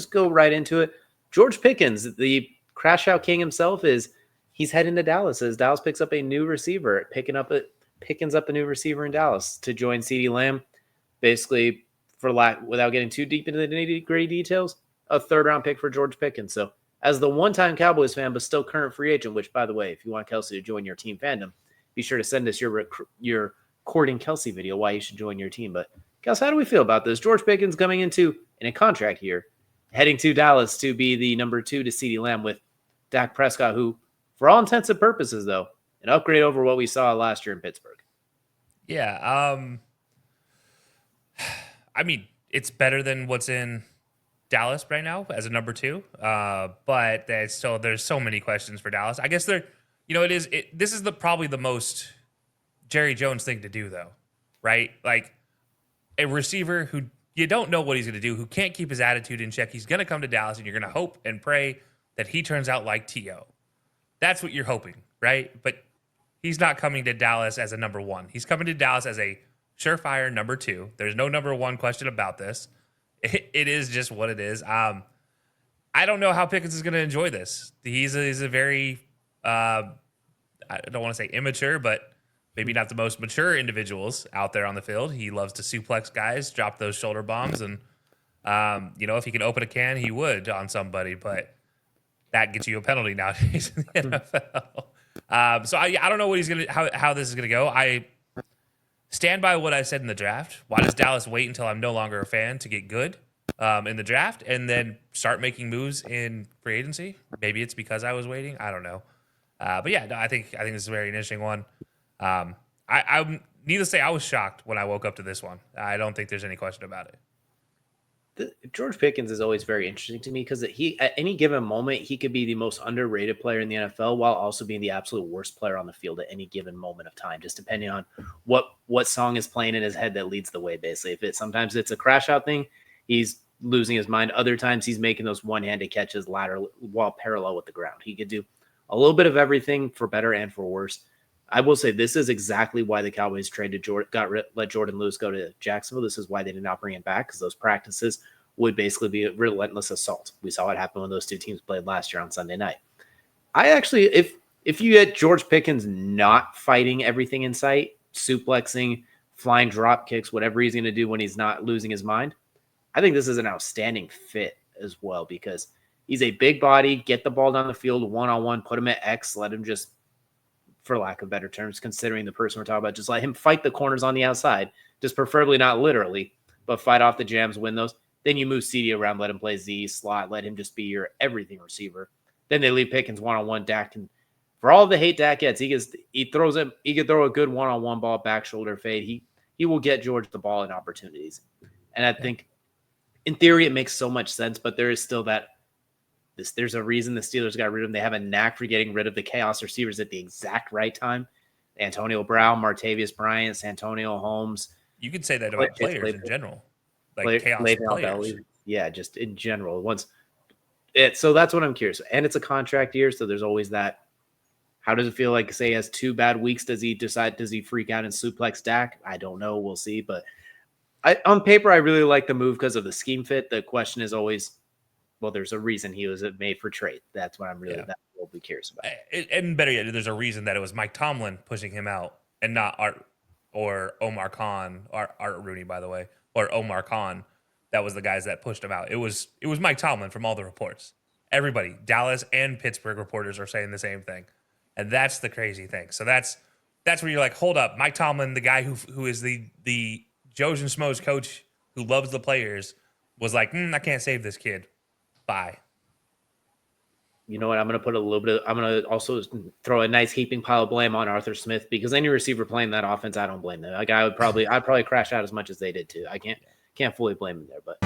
just go right into it. George Pickens, the crash out king himself, he's heading to Dallas as Dallas picks up a new receiver, Pickens up a new receiver in Dallas to join CeeDee Lamb. Basically, without getting too deep into the nitty-gritty details, a third-round pick for George Pickens. So, as the one-time Cowboys fan, but still current free agent, which, by the way, if you want Kelcey to join your team fandom, be sure to send us your courting Kelcey video why you should join your team. But, Kels, how do we feel about this? George Pickens coming in a contract here, heading to Dallas to be the number 2 to CeeDee Lamb with Dak Prescott, who, for all intents and purposes, though, an upgrade over what we saw last year in Pittsburgh. Yeah, I mean, it's better than what's in Dallas right now as a number 2. But there's so many questions for Dallas. I guess this is probably the most Jerry Jones thing to do, though, right? Like a receiver who you don't know what he's going to do, who can't keep his attitude in check. He's going to come to Dallas, and you're going to hope and pray that he turns out like T.O. That's what you're hoping, right? But he's not coming to Dallas as a number 1. He's coming to Dallas as a surefire number 2. There's no number 1 question about this. It is just what it is. I don't know how Pickens is going to enjoy this. He's a very, I don't want to say immature, but maybe not the most mature individuals out there on the field. He loves to suplex guys, drop those shoulder bombs, and if he could open a can, he would on somebody. But that gets you a penalty nowadays in the NFL. So I don't know what how this is gonna go. I stand by what I said in the draft. Why does Dallas wait until I'm no longer a fan to get good in the draft and then start making moves in free agency? Maybe it's because I was waiting. I don't know. But yeah, no, I think this is a very interesting one. I needless to say, I was shocked when I woke up to this one. I don't think there's any question about it. George Pickens is always very interesting to me because at any given moment, he could be the most underrated player in the NFL while also being the absolute worst player on the field at any given moment of time, just depending on what song is playing in his head that leads the way, basically. Sometimes it's a crash out thing, he's losing his mind. Other times he's making those one-handed catches lateral while parallel with the ground. He could do a little bit of everything for better and for worse. I will say this is exactly why the Cowboys let Jordan Lewis go to Jacksonville. This is why they did not bring him back, because those practices would basically be a relentless assault. We saw what happened when those two teams played last year on Sunday night. I actually, if you get George Pickens not fighting everything in sight, suplexing, flying drop kicks, whatever he's going to do when he's not losing his mind, I think this is an outstanding fit as well, because he's a big body, get the ball down the field one-on-one, put him at X, let him just, for lack of better terms, considering the person we're talking about, just let him fight the corners on the outside, just preferably not literally, but fight off the jams, win those. Then you move CD around, let him play Z slot, let him just be your everything receiver. Then they leave Pickens one-on-one. Dak can, for all the hate Dak gets, he could throw a good one-on-one ball, back shoulder fade. He will get George the ball in opportunities. And I think in theory it makes so much sense, but there is still there's a reason the Steelers got rid of him. They have a knack for getting rid of the chaos receivers at the exact right time. Antonio Brown, Martavius Bryant, Santonio Holmes. You could say that about players in general. Like chaos players. Yeah, just in general. So that's what I'm curious. And it's a contract year, so there's always that. How does it feel like, say, he has 2 bad weeks? Does he freak out and suplex Dak? I don't know. We'll see. But on paper, I really like the move because of the scheme fit. The question is always, well, there's a reason he was made for trade. That's what I'm really will be curious about. And better yet, there's a reason that it was Mike Tomlin pushing him out and not Art or Omar Khan, Art Rooney, by the way, or Omar Khan. That was the guys that pushed him out. It was Mike Tomlin from all the reports. Everybody, Dallas and Pittsburgh reporters are saying the same thing. And that's the crazy thing. So that's where you're like, hold up, Mike Tomlin, the guy who is the Joes and Schmoes coach who loves the players, was like, I can't save this kid. Bye. You know what? I'm going to also throw a nice heaping pile of blame on Arthur Smith, because any receiver playing that offense, I don't blame them. Like I'd probably crash out as much as they did too. I can't fully blame them there, but